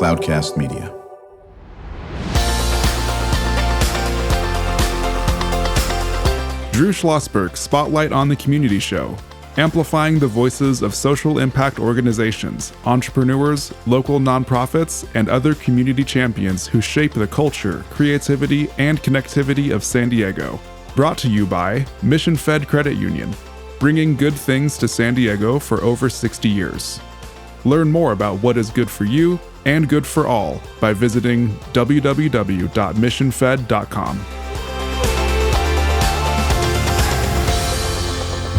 Cloudcast Media. Drew Schlosberg Spotlight on the Community Show, amplifying the voices of social impact organizations, entrepreneurs, local nonprofits, and other community champions who shape the culture, creativity, and connectivity of San Diego. Brought to you by Mission Fed Credit Union, bringing good things to San Diego for over 60 years. Learn more about what is good for you and good for all by visiting www.missionfed.com.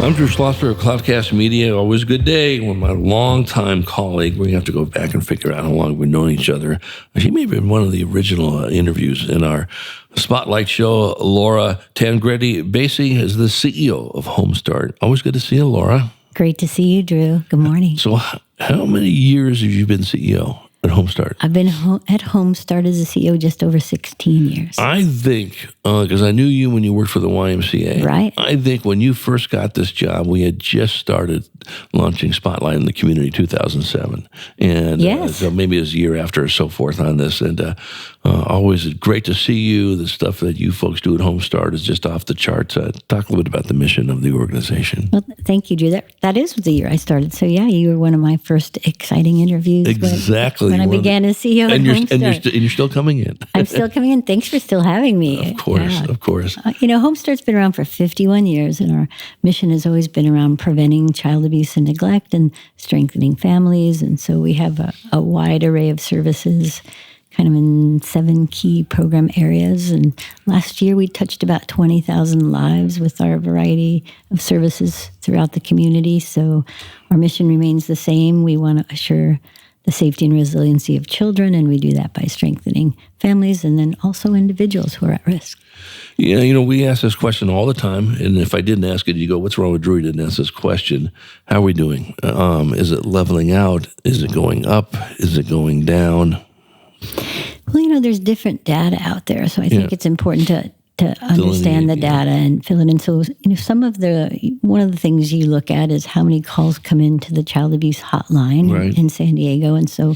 I'm Drew Schlosberg of Cloudcast Media. Always a good day with my longtime colleague. We have to go back and figure out how long we've known each other. She may have been one of the original interviews in our Spotlight show. Laura Tancredi-Baese is the CEO of Homestart. Always good to see you, Laura. Great to see you, Drew. Good morning. So how many years have you been CEO at Homestart? I've been at Homestart as a CEO just over 16 years. I think, because I knew you when you worked for the YMCA. Right. I think when you first got this job, we had just started launching Spotlight in the community 2007. And yes. So maybe it was a year after or so forth on this. And always great to see you. The stuff that you folks do at Homestart is just off the charts. Talk a little bit about the mission of the organization. Well, thank you, Drew. That is the year I started. So yeah, you were one of my first exciting interviews. Exactly. When I began as CEO at Homestart. And you're still coming in. I'm still coming in. Thanks for still having me. Of course, yeah. Of course. Homestart's been around for 51 years, and our mission has always been around preventing child abuse and neglect and strengthening families. And so we have a wide array of services kind of in 7 key program areas. And last year we touched about 20,000 lives with our variety of services throughout the community. So our mission remains the same. We want to assure the safety and resiliency of children, and we do that by strengthening families and then also individuals who are at risk. Yeah, we ask this question all the time, and if I didn't ask it, you go, what's wrong with Drew? You didn't ask this question. How are we doing? Is it leveling out? Is it going up? Is it going down? Well, there's different data out there, so I think it's important to understand the data and fill it in. So, one of the things you look at is how many calls come into the child abuse hotline in San Diego. And so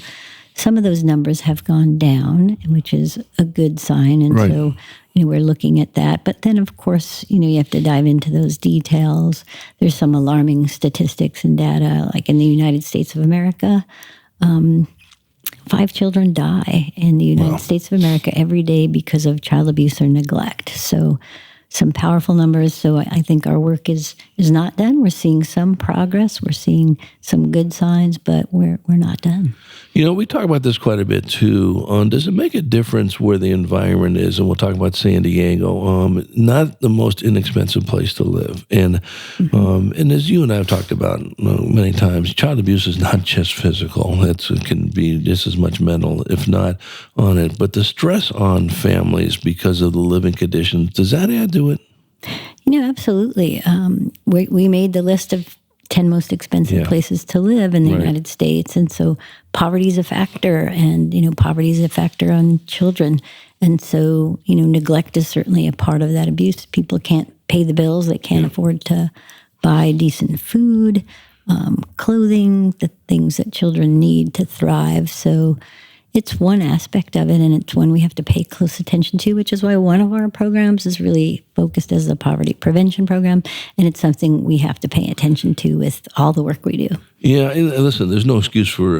some of those numbers have gone down, which is a good sign. And so, we're looking at that. But then, of course, you have to dive into those details. There's some alarming statistics and data, like in the United States of America, 5 children die in the United States of America every day because of child abuse or neglect. So some powerful numbers. So I think our work is not done. We're seeing some progress. We're seeing some good signs, but we're not done. We talk about this quite a bit too. Does it make a difference where the environment is? And we'll talk about San Diego. Not the most inexpensive place to live. And and as you and I have talked about many times, child abuse is not just physical. It can be just as much mental, if not on it. But the stress on families because of the living conditions, does that add to it? Absolutely. We made the list of 10 most expensive places to live in the United States. And so poverty is a factor, and, poverty is a factor on children. And so, neglect is certainly a part of that abuse. People can't pay the bills. They can't afford to buy decent food, clothing, the things that children need to thrive. So it's one aspect of it, and it's one we have to pay close attention to, which is why one of our programs is really focused as a poverty prevention program, and it's something we have to pay attention to with all the work we do. Yeah, and listen, there's no excuse for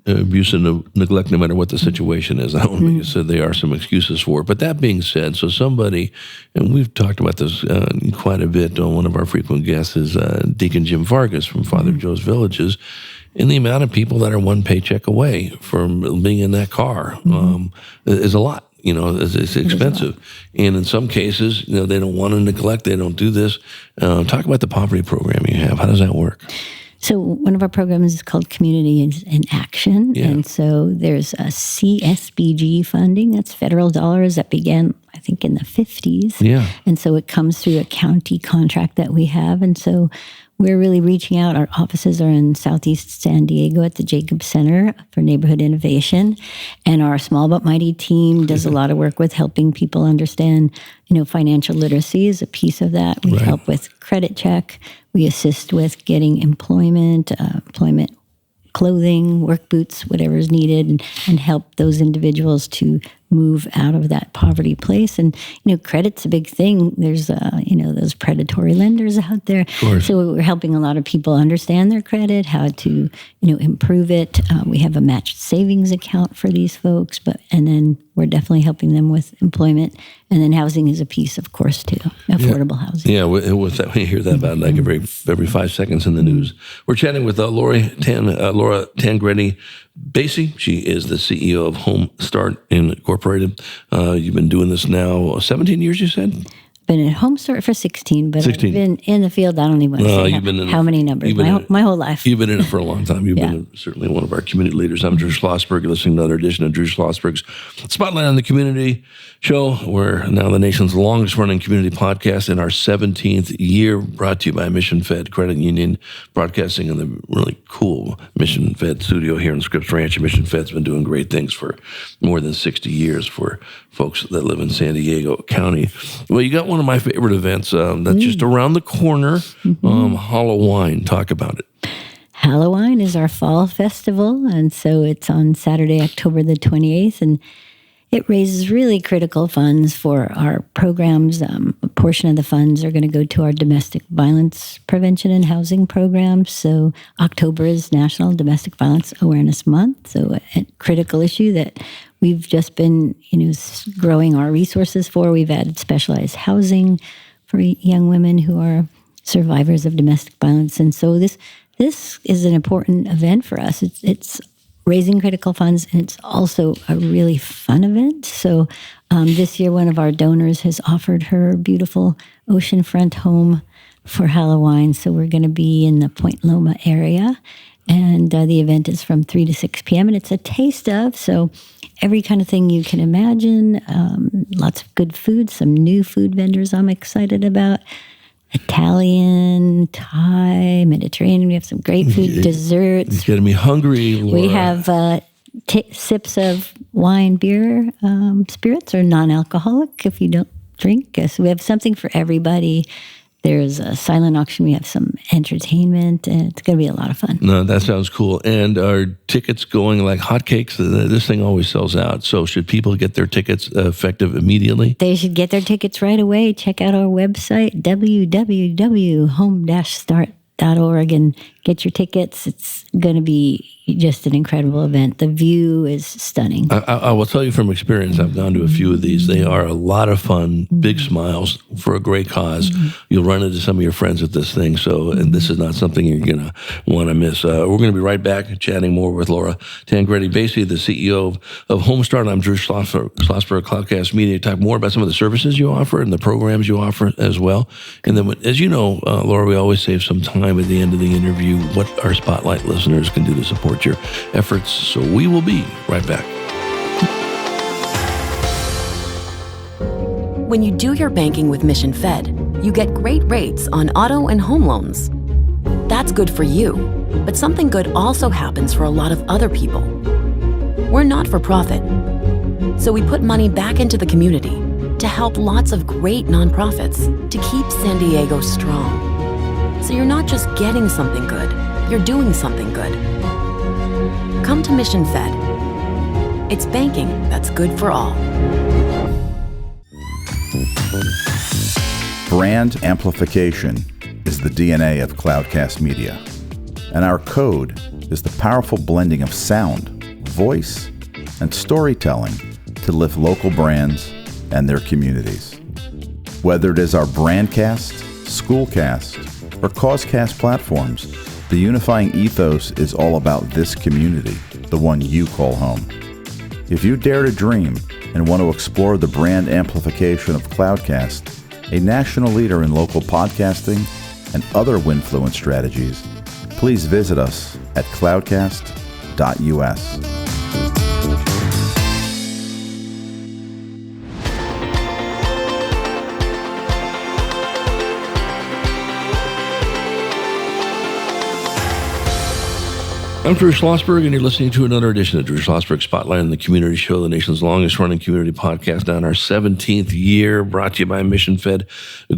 abuse and neglect no matter what the situation is. I don't think you said there are some excuses for it. But that being said, so somebody, and we've talked about this quite a bit on one of our frequent guests is Deacon Jim Vargas from Father Joe's Villages, and the amount of people that are one paycheck away from being in that car is a lot. It's expensive. And in some cases, they don't want to neglect. They don't do this. Talk about the poverty program you have. How does that work? So one of our programs is called Community in Action. Yeah. And so there's a CSBG funding. That's federal dollars that began, I think, in the 50s. Yeah. And so it comes through a county contract that we have. And so we're really reaching out. Our offices are in Southeast San Diego at the Jacobs Center for Neighborhood Innovation. And our Small But Mighty team does a lot of work with helping people understand, financial literacy is a piece of that. We help with credit check. We assist with getting employment clothing, work boots, whatever is needed, and help those individuals to move out of that poverty place. And, credit's a big thing. There's, those predatory lenders out there. So we're helping a lot of people understand their credit, how to, improve it. We have a matched savings account for these folks, and then we're definitely helping them with employment. And then housing is a piece, of course, too. Affordable housing. Yeah, we hear that about like every 5 seconds in the news. We're chatting with Laura Tancredi-Baese. She is the CEO of Home Start Incorporated. You've been doing this now 17 years, you said? Been at Home Start for 16, but 16. I've been in the field, I don't even want to say how many numbers, my whole life. You've been in it for a long time. You've been certainly one of our community leaders. I'm Drew Schlosberg. You're listening to another edition of Drew Schlosberg's Spotlight on the Community show. We're now the nation's longest running community podcast in our 17th year, brought to you by Mission Fed Credit Union, broadcasting in the really cool Mission Fed studio here in Scripps Ranch. Mission Fed's been doing great things for more than 60 years for folks that live in San Diego County. Well, you got one of my favorite events that's just around the corner, Hallo-Wine. Talk about it. Hallo-Wine is our fall festival, and so it's on Saturday, October the 28th, and it raises really critical funds for our programs. A portion of the funds are going to go to our domestic violence prevention and housing programs. So October is National Domestic Violence Awareness Month, so a critical issue that we've just been, growing our resources for. We've added specialized housing for young women who are survivors of domestic violence, and so this is an important event for us. It's raising critical funds, and it's also a really fun event. So this year, one of our donors has offered her beautiful oceanfront home for Hallo-Wine. So we're going to be in the Point Loma area, and the event is from 3 to 6 p.m., and it's a taste of, so every kind of thing you can imagine, lots of good food, some new food vendors I'm excited about, Italian, Thai, Mediterranean. We have some great food, desserts. It's getting me hungry, Laura. We have sips of wine, beer, spirits, or non-alcoholic if you don't drink. So we have something for everybody. There's a silent auction. We have some entertainment, and it's going to be a lot of fun. No, that sounds cool. And are tickets going like hotcakes? This thing always sells out. So should people get their tickets effective immediately? They should get their tickets right away. Check out our website, www.home-start.org, and get your tickets. It's going to be just an incredible event. The view is stunning. I will tell you from experience, I've gone to a few of these. They are a lot of fun, big smiles for a great cause. You'll run into some of your friends at this thing, and this is not something you're going to want to miss. We're going to be right back chatting more with Laura Tancredi-Baese, the CEO of Home Start. I'm Drew Schlosberg, Cloudcast Media. Talk more about some of the services you offer and the programs you offer as well. And then, as you know, Laura, we always save some time at the end of the interview what our Spotlight listeners can do to support your efforts. So we will be right back. When you do your banking with Mission Fed, you get great rates on auto and home loans. That's good for you, but something good also happens for a lot of other people. We're not for profit, so we put money back into the community to help lots of great nonprofits to keep San Diego strong. So you're not just getting something good, you're doing something good. Come to Mission Fed. It's banking that's good for all. Brand amplification is the DNA of Cloudcast Media, and our code is the powerful blending of sound, voice, and storytelling to lift local brands and their communities. Whether it is our Brandcast, Schoolcast, or Causecast platforms, the unifying ethos is all about this community, the one you call home. If you dare to dream and want to explore the brand amplification of Cloudcast, a national leader in local podcasting and other Winfluence strategies, please visit us at cloudcast.us. I'm Drew Schlosberg, and you're listening to another edition of Drew Schlosberg Spotlight on the Community Show, the nation's longest-running community podcast, now in our 17th year, brought to you by Mission Fed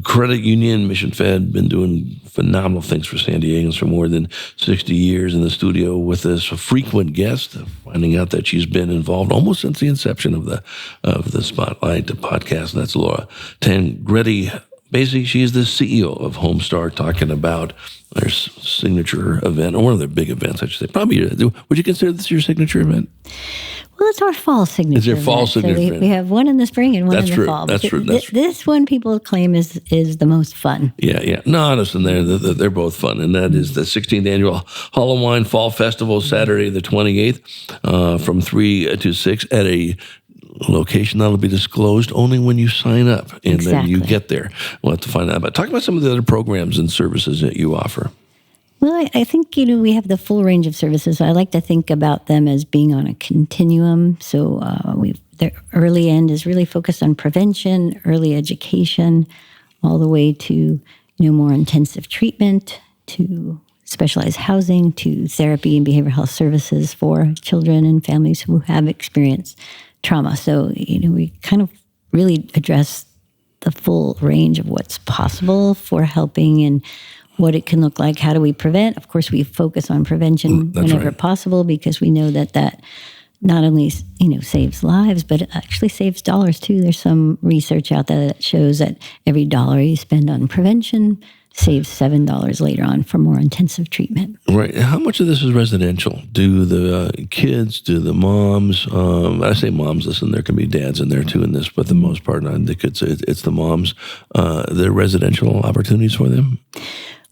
Credit Union. Mission Fed been doing phenomenal things for San Diegans for more than 60 years. In the studio with us, a frequent guest, finding out that she's been involved almost since the inception of the Spotlight podcast. That's Laura Tancredi-Baese. She is the CEO of Homestar, talking about their signature event, or one of their big events, I should say. Probably, would you consider this your signature event? Well, it's our fall signature. It's your fall signature event. We have one in the spring and one in the fall. That's true. This one people claim is the most fun. Yeah. No, honestly, they're both fun, and that is the 16th annual Hallo-Wine Fall Festival, Saturday the 28th, from 3 to 6 at a location that'll be disclosed only when you sign up, and then you get there. We'll have to find out about. Talk about some of the other programs and services that you offer. Well, I think, we have the full range of services. I like to think about them as being on a continuum. So the early end is really focused on prevention, early education, all the way to, more intensive treatment, to specialized housing, to therapy and behavioral health services for children and families who have experienced trauma. So, we kind of really address the full range of what's possible for helping and what it can look like. How do we prevent? Of course, we focus on prevention whenever possible, because we know that not only, saves lives, but it actually saves dollars too. There's some research out there that shows that every dollar you spend on prevention saves $7 later on for more intensive treatment. Right. How much of this is residential? Do the kids, do the moms, I say moms, listen, there can be dads in there too in this, but the most part, I think it's the moms, there are residential opportunities for them?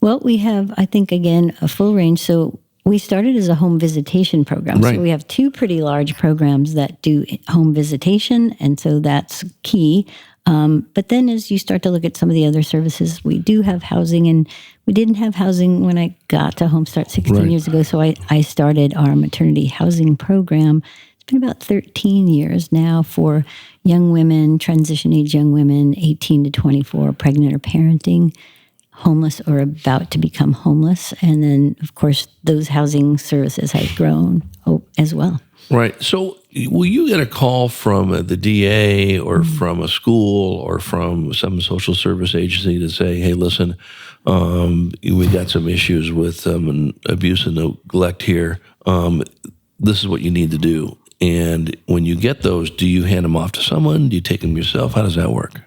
Well, we have, I think, again, a full range. So we started as a home visitation program. Right. So we have two pretty large programs that do home visitation, and so that's key. But then as you start to look at some of the other services, we do have housing, and we didn't have housing when I got to Homestart 16 years ago. So I started our Maternity Housing Program. It's been about 13 years now for young women, transition-age young women, 18 to 24, pregnant or parenting, homeless or about to become homeless. And then, of course, those housing services have grown as well. Right. So will you get a call from the DA or from a school or from some social service agency to say, hey, listen, we got some issues with abuse and neglect here. This is what you need to do. And when you get those, do you hand them off to someone? Do you take them yourself? How does that work?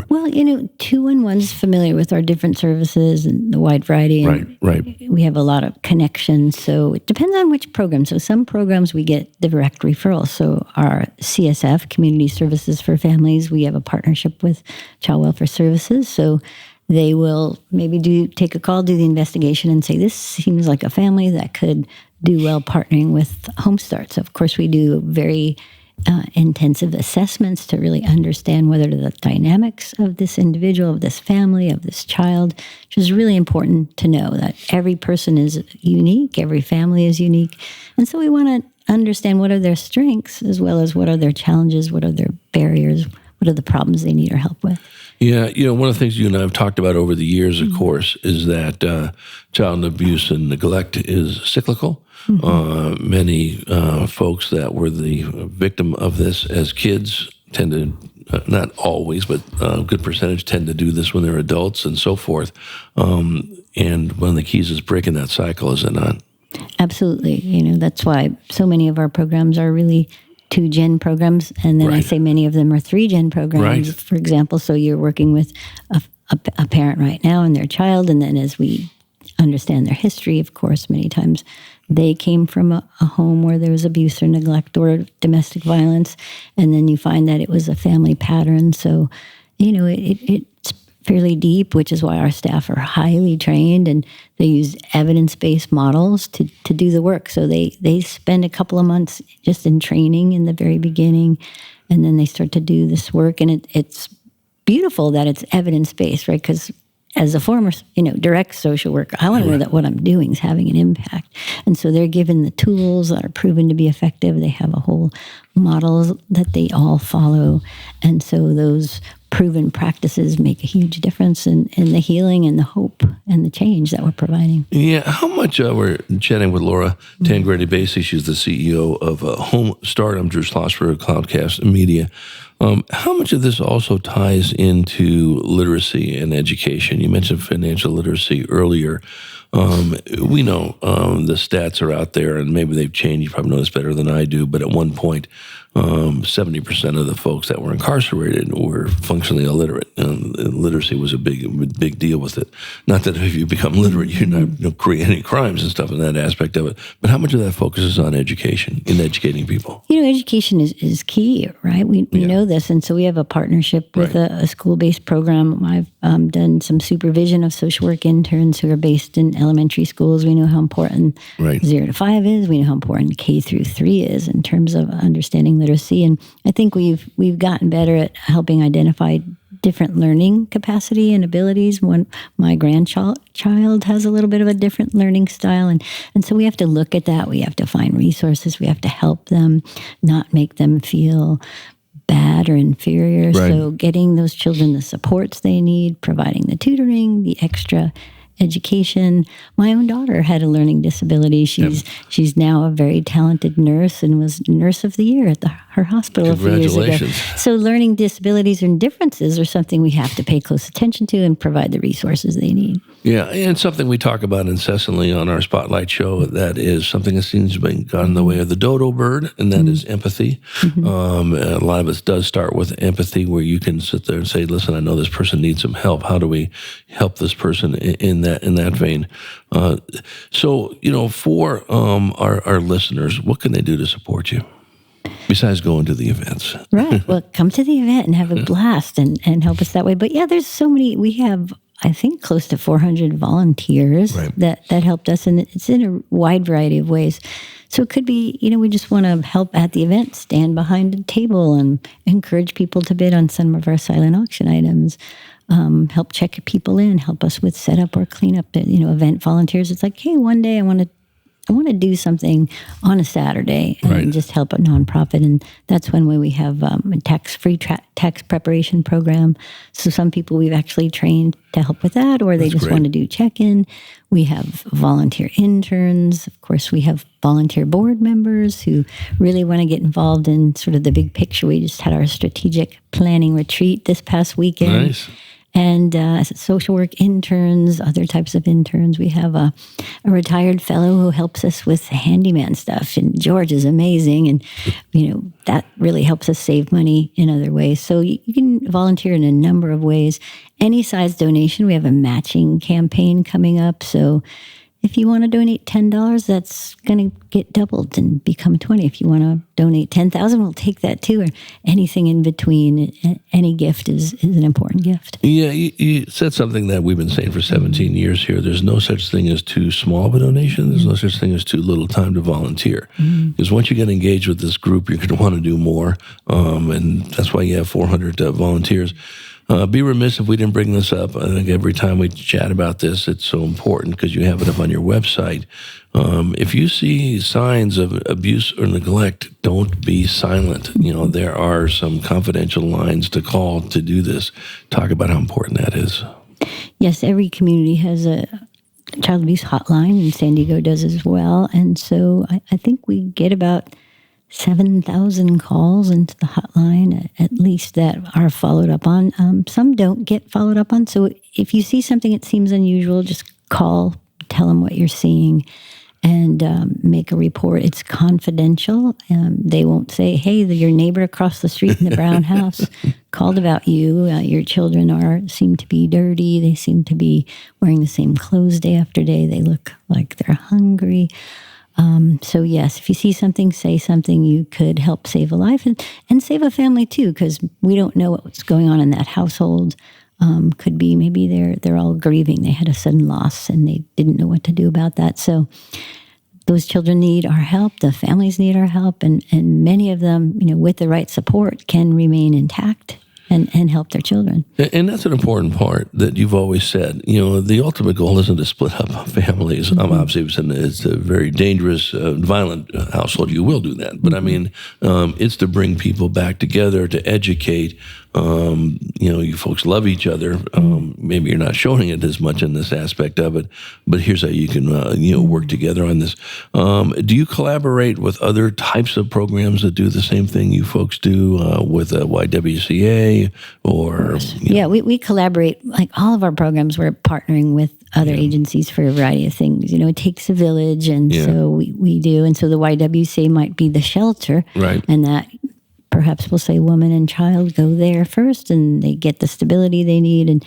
Well, 211's familiar with our different services and the wide variety. And right. We have a lot of connections. So it depends on which program. So some programs we get direct referrals. So our CSF, Community Services for Families, we have a partnership with Child Welfare Services. So they will maybe take a call, do the investigation, and say, this seems like a family that could do well partnering with Homestart. So, of course, we do very intensive assessments to really understand whether the dynamics of this individual, of this family, of this child, which is really important to know that every person is unique, every family is unique. And so we want to understand what are their strengths as well as what are their challenges, what are their barriers, what are the problems they need our help with. Yeah, one of the things you and I have talked about over the years, of course, is that child abuse and neglect is cyclical. Many folks that were the victim of this as kids tend to, not always, but a good percentage tend to do this when they're adults and so forth. And one of the keys is breaking that cycle, is it not? Absolutely. That's why so many of our programs are really 2-gen programs, and then I say many of them are 3-gen programs, for example. So you're working with a parent right now and their child, and then as we understand their history, of course, many times they came from a home where there was abuse or neglect or domestic violence, and then you find that it was a family pattern. So, it's fairly deep, which is why our staff are highly trained, and they use evidence-based models to do the work. So they spend a couple of months just in training in the very beginning, and then they start to do this work. And it's beautiful that it's evidence-based, right? Because as a former, direct social worker, I want to know that what I'm doing is having an impact. And so they're given the tools that are proven to be effective. They have a whole model that they all follow. And so those proven practices make a huge difference in the healing and the hope and the change that we're providing. Yeah, how much we're chatting with Laura Tancredi-Baese. She's the CEO of Home Start. I'm Drew Schlosberg, Cloudcast Media. How much of this also ties into literacy and education? You mentioned financial literacy earlier. We know the stats are out there, and maybe they've changed. You probably know this better than I do, but at one point, 70% of the folks that were incarcerated were functionally illiterate. Literacy was a big deal with it. Not that if you become literate, you're not create any crimes and stuff in that aspect of it, but how much of that focuses on education and educating people? Education is key, right? We know this, and so we have a partnership with a school-based program. I've done some supervision of social work interns who are based in elementary schools. We know how important 0 to 5 is. We know how important K through 3 is in terms of understanding literacy. And I think we've gotten better at helping identify different learning capacity and abilities. My grandchild has a little bit of a different learning style. And so we have to look at that. We have to find resources. We have to help them, not make them feel bad or inferior. Right. So getting those children the supports they need, providing the tutoring, the extra education. My own daughter had a learning disability. She's now a very talented nurse and was Nurse of the Year at her hospital a few years ago. So learning disabilities and differences are something we have to pay close attention to and provide the resources they need. Yeah, and something we talk about incessantly on our Spotlight show, that is something that seems to be got in the way of the dodo bird, and that is empathy. A lot of it does start with empathy, where you can sit there and say, listen, I know this person needs some help. How do we help this person in that vein? So, for our listeners, what can they do to support you? Besides going to the events. Right. Well, come to the event and have a blast and help us that way. But yeah, there's so many. We have, I think, close to 400 volunteers that helped us. And it's in a wide variety of ways. So it could be, we just want to help at the event, stand behind a table and encourage people to bid on some of our silent auction items. Help check people in, help us with setup or cleanup. Event volunteers. It's like, hey, one day I want to do something on a Saturday and just help a nonprofit. And that's when we have a tax-free tax preparation program. So some people we've actually trained to help with that, or they just want to do check-in. We have volunteer interns. Of course, we have volunteer board members who really want to get involved in sort of the big picture. We just had our strategic planning retreat this past weekend. Nice. And social work interns, other types of interns. We have a retired fellow who helps us with handyman stuff. And George is amazing. And, that really helps us save money in other ways. So you can volunteer in a number of ways. Any size donation. We have a matching campaign coming up. So if you want to donate $10, that's going to get doubled and become $20. If you want to donate $10,000, we'll take that too. Or anything in between. Any gift is an important gift. Yeah, you said something that we've been saying for 17 years here. There's no such thing as too small of a donation. There's no such thing as too little time to volunteer. Because once you get engaged with this group, you're going to want to do more. And that's why you have 400 volunteers. Be remiss if we didn't bring this up. I think every time we chat about this, it's so important because you have it up on your website. If you see signs of abuse or neglect, don't be silent. There are some confidential lines to call to do this. Talk about how important that is. Yes, every community has a child abuse hotline, and San Diego does as well. And so I think we get about 7,000 calls into the hotline, at least, that are followed up on. Some don't get followed up on. So if you see something that seems unusual, just call, tell them what you're seeing, and make a report. It's confidential. They won't say, hey, your neighbor across the street in the brown house called about you. Your children seem to be dirty. They seem to be wearing the same clothes day after day. They look like they're hungry. So yes, if you see something, say something. You could help save a life and save a family too, because we don't know what's going on in that household. Could be maybe they're all grieving. They had a sudden loss and they didn't know what to do about that. So those children need our help. The families need our help, and many of them, with the right support, can remain intact and help their children. And that's an important part that you've always said. The ultimate goal isn't to split up families. Obviously, it's a very dangerous, violent household. You will do that. But I mean, it's to bring people back together, to educate, You folks love each other. Maybe you're not showing it as much in this aspect of it, but here's how you can, work together on this. Do you collaborate with other types of programs that do the same thing you folks do with YWCA or? Yeah, we collaborate. Like all of our programs, we're partnering with other agencies for a variety of things. It takes a village, and so we do. And so the YWCA might be the shelter, right? And that perhaps we'll say woman and child go there first, and they get the stability they need, and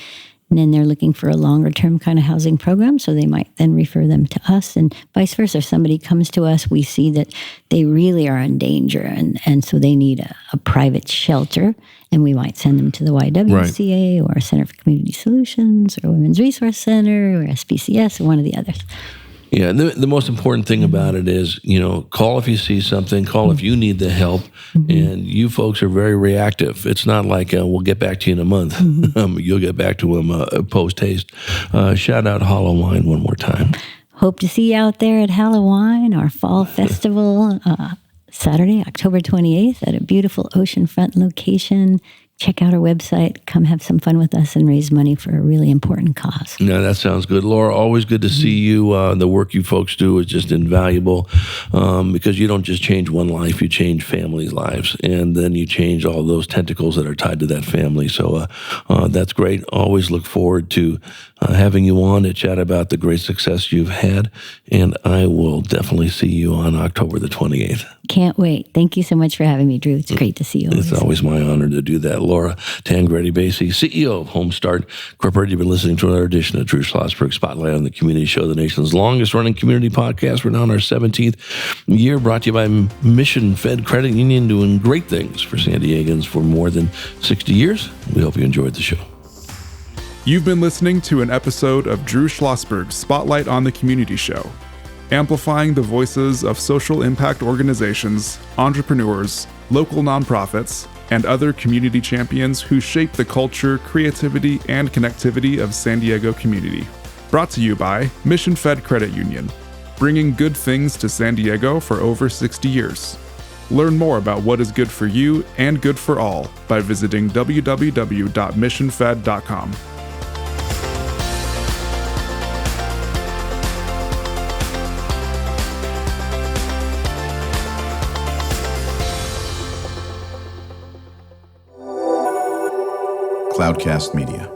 then they're looking for a longer term kind of housing program, so they might then refer them to us, and vice versa. If somebody comes to us, we see that they really are in danger, and so they need a private shelter, and we might send them to the YWCA or Center for Community Solutions or Women's Resource Center or SPCS or one of the others. Yeah, the most important thing about it is, call if you see something, call if you need the help, and you folks are very reactive. It's not like, we'll get back to you in a month. You'll get back to them post-haste. Shout out Hallo-Wine one more time. Hope to see you out there at Hallo-Wine, our fall festival, Saturday, October 28th at a beautiful oceanfront location. Check out our website, come have some fun with us, and raise money for a really important cause. No, that sounds good. Laura, always good to see you. The work you folks do is just invaluable because you don't just change one life, you change families' lives, and then you change all those tentacles that are tied to that family. So that's great. Always look forward to having you on to chat about the great success you've had, and I will definitely see you on October the 28th. Can't wait. Thank you so much for having me, Drew. It's great to see you. It's always my honor to do that. Laura Tancredi-Baese, CEO of Homestart Corporate. You've been listening to another edition of Drew Schlosberg Spotlight on the Community Show, the nation's longest-running community podcast. We're now in our 17th year, brought to you by Mission Fed Credit Union, doing great things for San Diegans for more than 60 years. We hope you enjoyed the show. You've been listening to an episode of Drew Schlosberg Spotlight on the Community Show, amplifying the voices of social impact organizations, entrepreneurs, local nonprofits, and other community champions who shape the culture, creativity, and connectivity of San Diego community. Brought to you by Mission Fed Credit Union, bringing good things to San Diego for over 60 years. Learn more about what is good for you and good for all by visiting www.missionfed.com. Cloudcast Media.